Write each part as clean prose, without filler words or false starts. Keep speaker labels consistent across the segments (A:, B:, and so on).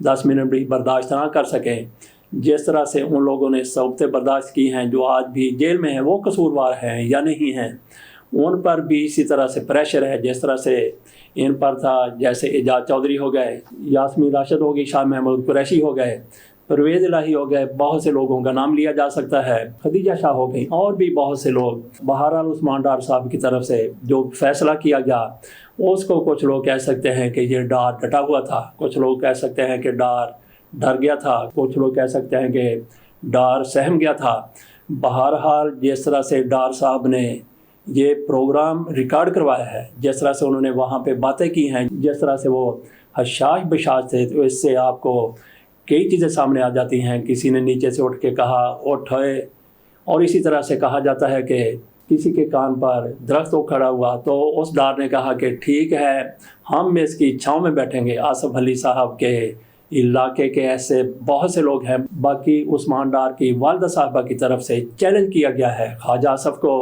A: 10 minute بھی برداشت نہ کر سکیں، جس طرح سے ان لوگوں نے صعوبتیں برداشت کی ہیں جو آج بھی جیل میں ہیں، وہ قصوروار ہیں یا نہیں ہیں، ان پر بھی اسی طرح سے پریشر ہے جس طرح سے ان پر تھا۔ جیسے اعجاز چودھری ہو گئے، یاسمین راشد ہو گئی، شاہ محمود قریشی ہو گئے، پرویز الہی ہو گئے، بہت سے لوگوں کا نام لیا جا سکتا ہے، خدیجہ شاہ ہو گئی، اور بھی بہت سے لوگ۔ بہرحال عثمان ڈار صاحب کی طرف سے جو فیصلہ کیا گیا اس کو کچھ لوگ کہہ سکتے ہیں کہ یہ ڈار ڈٹا ہوا تھا، کچھ لوگ کہہ سکتے ہیں کہ ڈار ڈر گیا تھا، کچھ لوگ کہہ سکتے ہیں کہ ڈار سہم گیا تھا۔ بہرحال جس طرح سے ڈار صاحب نے یہ پروگرام ریکارڈ کروایا ہے، جس طرح سے انہوں نے وہاں پہ باتیں کی ہیں، جس طرح سے وہ حشاش بشاش تھے، تو اس سے آپ کو کئی چیزیں سامنے آ جاتی ہیں۔ کسی نے نیچے سے اٹھ کے کہا اٹھ ہوئے، اور اسی طرح سے کہا جاتا ہے کہ کسی کے کان پر درخت ہو کھڑا ہوا تو اس ڈار نے کہا کہ ٹھیک ہے، ہم اس کی چھاؤں میں بیٹھیں گے۔ آصف علی صاحب کے علاقے کے ایسے بہت سے لوگ ہیں۔ باقی عثمان ڈار کی والدہ صاحبہ کی طرف سے چیلنج کیا گیا ہے خواجہ آصف کو،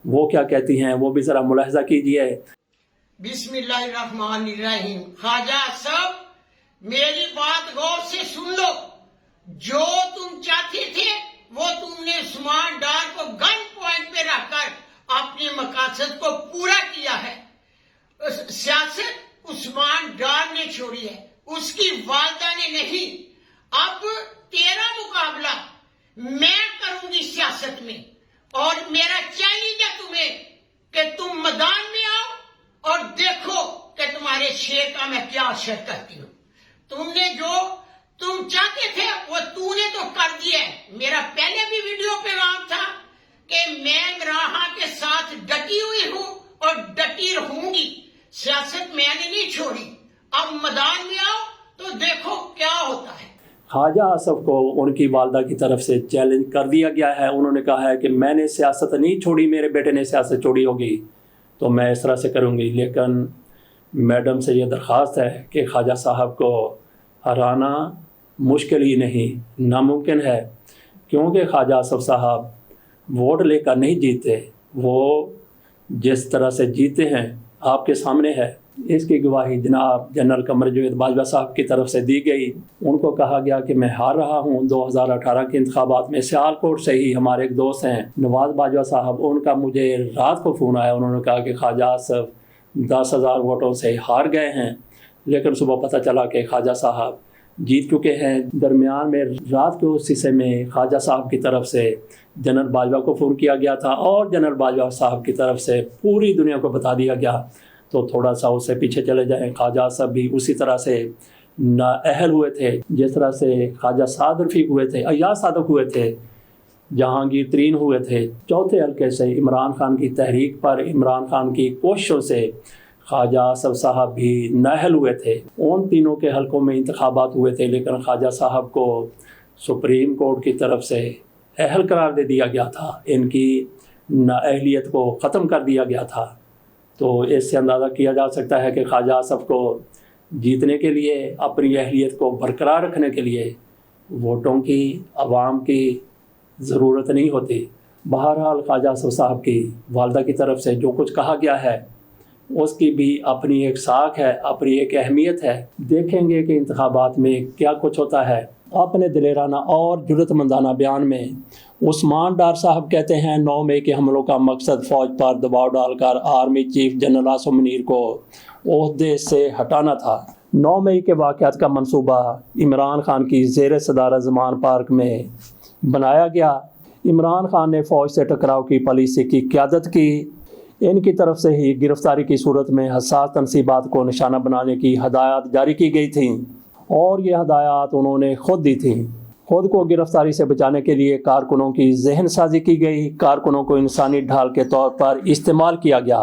A: وہ کیا کہتی ہیں وہ بھی ذرا ملاحظہ کیجئے۔
B: بسم اللہ الرحمن الرحیم۔ خواجہ آصف، میری بات غور سے سن لو، جو تم چاہتے تھے وہ تم نے عثمان ڈار کو گن پوائنٹ پہ رکھ کر اپنے مقاصد کو پورا کیا ہے۔ سیاست عثمان ڈار نے چھوڑی ہے، اس کی والدہ نے نہیں۔ اب تیرا مقابلہ میں کروں گی سیاست میں، اور میرا چیلنج ہے تمہیں کہ تم میدان میں آؤ اور دیکھو کہ تمہارے شیر کا میں کیا اثر کرتی ہوں۔ تم نے جو تم چاہتے تھے وہ تو نے تو کر دیا ہے۔ میرا پہلے بھی ویڈیو پیغام تھا کہ میں عمران خان کے ساتھ ڈٹی ہوئی ہوں اور ڈٹی رہوں گی، سیاست میں نے نہیں چھوڑی۔ اب میدان میں آؤ تو دیکھو کیا ہوتا ہے۔
A: خواجہ آصف کو ان کی والدہ کی طرف سے چیلنج کر دیا گیا ہے۔ انہوں نے کہا ہے کہ میں نے سیاست نہیں چھوڑی، میرے بیٹے نے سیاست چھوڑی ہوگی تو میں اس طرح سے کروں گی۔ لیکن میڈم سے یہ درخواست ہے کہ خواجہ صاحب کو ہرانا مشکل ہی نہیں، ناممکن ہے، کیونکہ خواجہ آصف صاحب ووٹ لے کر نہیں جیتے، وہ جس طرح سے جیتے ہیں آپ کے سامنے ہے۔ اس کی گواہی جناب جنرل قمر جاوید باجوہ صاحب کی طرف سے دی گئی۔ ان کو کہا گیا کہ میں ہار رہا ہوں 2018 کے انتخابات میں۔ سیالکوٹ سے ہی ہمارے ایک دوست ہیں نواز باجوہ صاحب، ان کا مجھے رات کو فون آیا، انہوں نے کہا کہ خواجہ آصف 10,000 ووٹوں سے ہار گئے ہیں، لیکن صبح پتہ چلا کہ خواجہ صاحب جیت چکے ہیں۔ درمیان میں رات کے اس حصے میں خواجہ صاحب کی طرف سے جنرل باجوہ کو فون کیا گیا تھا، اور جنرل باجوہ صاحب کی طرف سے پوری دنیا کو بتا دیا گیا۔ تو تھوڑا سا اس سے پیچھے چلے جائیں، خواجہ صاحب بھی اسی طرح سے نااہل ہوئے تھے جس طرح سے خواجہ سعد رفیق ہوئے تھے، ایاز صادق ہوئے تھے، جہانگیر ترین ہوئے تھے۔ چوتھے حلقے سے عمران خان کی تحریک پر، عمران خان کی کوششوں سے خواجہ آصف صاحب بھی نااہل ہوئے تھے۔ ان تینوں کے حلقوں میں انتخابات ہوئے تھے، لیکن خواجہ صاحب کو سپریم کورٹ کی طرف سے اہل قرار دے دیا گیا تھا، ان کی نااہلیت کو ختم کر دیا گیا تھا۔ تو اس سے اندازہ کیا جا سکتا ہے کہ خواجہ آصف کو جیتنے کے لیے، اپنی اہلیت کو برقرار رکھنے کے لیے ووٹوں کی، عوام کی ضرورت نہیں ہوتی۔ بہرحال خواجہ آصف صاحب کی والدہ کی طرف سے جو کچھ کہا گیا ہے اس کی بھی اپنی ایک ساکھ ہے، اپنی ایک اہمیت ہے۔ دیکھیں گے کہ انتخابات میں کیا کچھ ہوتا ہے۔ اپنے دلیرانہ اور جرأت مندانہ بیان میں عثمان ڈار صاحب کہتے ہیں 9 مئی کے حملوں کا مقصد فوج پر دباؤ ڈال کر army chief general Asim Munir کو عہدے سے ہٹانا تھا۔ 9 مئی کے واقعات کا منصوبہ عمران خان کی زیر صدارت زمان پارک میں بنایا گیا۔ عمران خان نے فوج سے ٹکراؤ کی پالیسی کی قیادت کی۔ ان کی طرف سے ہی گرفتاری کی صورت میں حساس تنصیبات کو نشانہ بنانے کی ہدایات جاری کی گئی تھیں، اور یہ ہدایات انہوں نے خود دی تھیں۔ خود کو گرفتاری سے بچانے کے لیے کارکنوں کی ذہن سازی کی گئی، کارکنوں کو انسانی ڈھال کے طور پر استعمال کیا گیا۔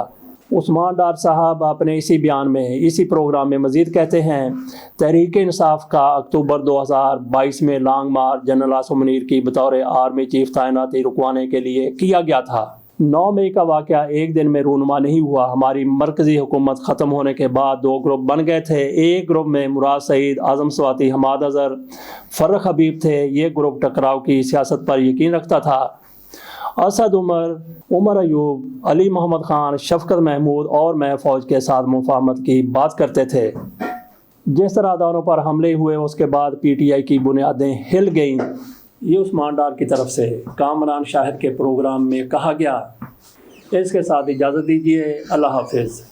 A: عثمان ڈار صاحب اپنے اسی بیان میں، اسی پروگرام میں مزید کہتے ہیں تحریک انصاف کا اکتوبر 2022 میں long march general Asim Munir کی بطور آرمی چیف تعیناتی رکوانے کے لیے کیا گیا تھا۔ 9 مئی کا واقعہ ایک دن میں رونما نہیں ہوا۔ ہماری مرکزی حکومت ختم ہونے کے بعد 2 گروپ بن گئے تھے۔ ایک گروپ میں مراد سعید، اعظم سواتی، حماد اظہر، فرخ حبیب تھے۔ یہ گروپ ٹکراؤ کی سیاست پر یقین رکھتا تھا۔ اسد عمر، عمر ایوب، علی محمد خان، شفقت محمود اور میں فوج کے ساتھ مفاہمت کی بات کرتے تھے۔ جس طرح دوروں پر حملے ہوئے اس کے بعد پی ٹی آئی کی بنیادیں ہل گئیں، یہ عثمان ڈار کی طرف سے کامران شاہد کے پروگرام میں کہا گیا۔ اس کے ساتھ اجازت دیجیے، اللہ حافظ۔